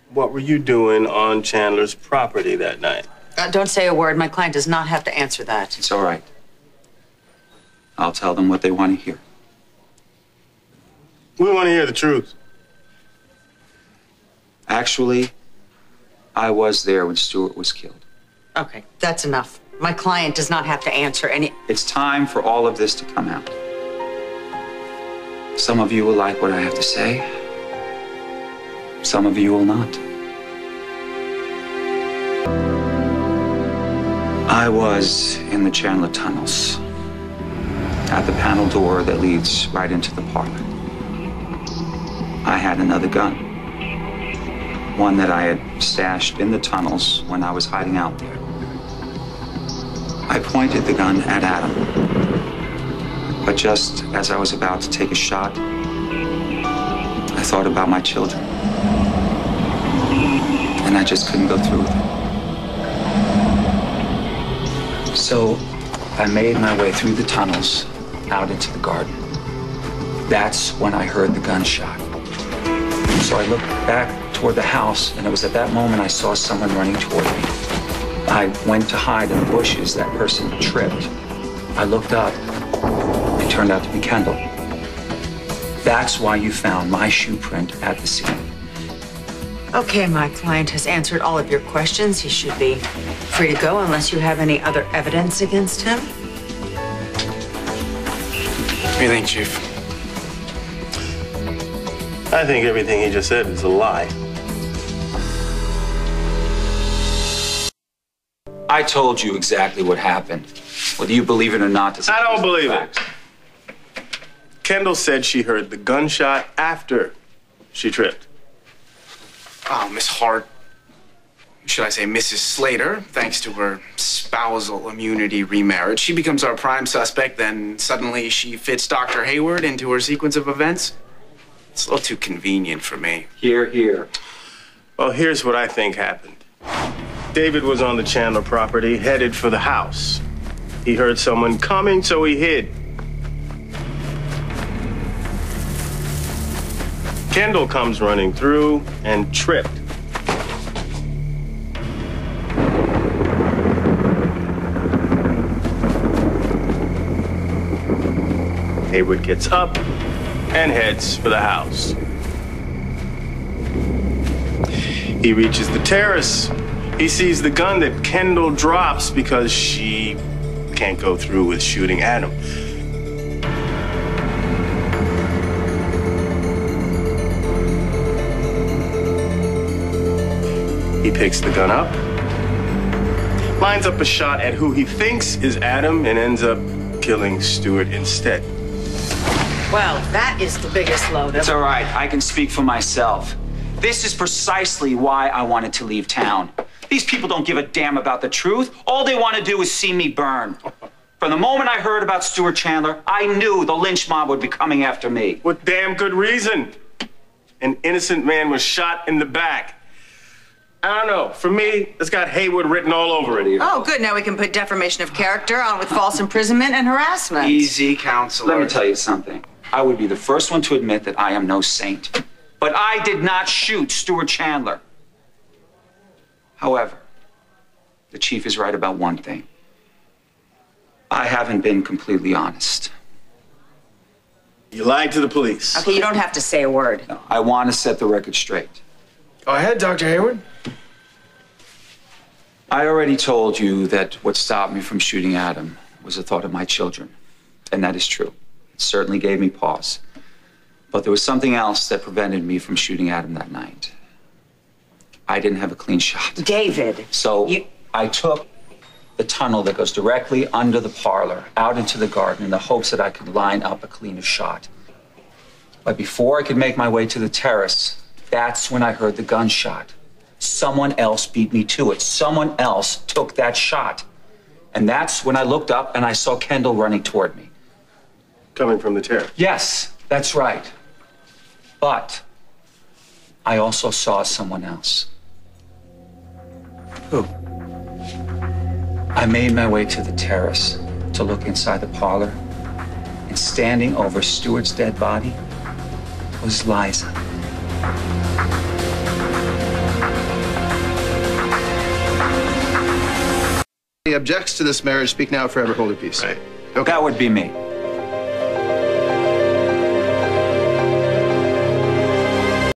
What were you doing on Chandler's property that night? Don't say a word. My client does not have to answer that. It's all right. I'll tell them what they want to hear. We want to hear the truth. Actually, I was there when Stuart was killed. Okay, that's enough. My client does not have to answer any... It's time for all of this to come out. Some of you will like what I have to say. Some of you will not. I was in the Chandler tunnels, at the panel door that leads right into the parlor. I had another gun, one that I had stashed in the tunnels when I was hiding out there. I pointed the gun at Adam, but just as I was about to take a shot, I thought about my children, and I just couldn't go through with it. So I made my way through the tunnels out into the garden. That's when I heard the gunshot. So I looked back toward the house, and it was at that moment I saw someone running toward me. I went to hide in the bushes. That person tripped. I looked up. It turned out to be Kendall. That's why you found my shoe print at the scene. Okay, my client has answered all of your questions. He should be free to go unless you have any other evidence against him. What do you think, Chief? I think everything he just said is a lie. I told you exactly what happened. Whether you believe it or not, I don't believe it. Kendall said she heard the gunshot after she tripped. Oh, Miss Hart, should I say Mrs. Slater, thanks to her spousal immunity remarriage, she becomes our prime suspect, then suddenly she fits Dr. Hayward into her sequence of events? It's a little too convenient for me. Hear, hear. Well, here's what I think happened. David was on the Chandler property, headed for the house. He heard someone coming, so he hid. Kendall comes running through and tripped. Hayward gets up and heads for the house. He reaches the terrace. He sees the gun that Kendall drops because she can't go through with shooting Adam. He picks the gun up, lines up a shot at who he thinks is Adam, and ends up killing Stuart instead. Well, that is the biggest load. It's all right. I can speak for myself. This is precisely why I wanted to leave town. These people don't give a damn about the truth. All they want to do is see me burn. From the moment I heard about Stuart Chandler, I knew the lynch mob would be coming after me. With damn good reason. An innocent man was shot in the back. I don't know. For me, it's got Hayward written all over it. Oh, good. Now we can put defamation of character on with false imprisonment and harassment. Easy, counselor. Let me tell you something. I would be the first one to admit that I am no saint. But I did not shoot Stuart Chandler. However, the chief is right about one thing. I haven't been completely honest. You lied to the police. Okay, you don't have to say a word. No, I want to set the record straight. Go ahead, Dr. Hayward. I already told you that what stopped me from shooting Adam was the thought of my children. And that is true. It certainly gave me pause. But there was something else that prevented me from shooting Adam that night. I didn't have a clean shot. David. So I took the tunnel that goes directly under the parlor out into the garden in the hopes that I could line up a cleaner shot. But before I could make my way to the terrace, that's when I heard the gunshot. Someone else beat me to it. Someone else took that shot. And that's when I looked up and I saw Kendall running toward me. Coming from the terrace? Yes, that's right. But I also saw someone else. Who? I made my way to the terrace to look inside the parlor, and standing over Stuart's dead body was Liza. He objects to this marriage. Speak now or forever hold your peace. Right. Okay. That would be me.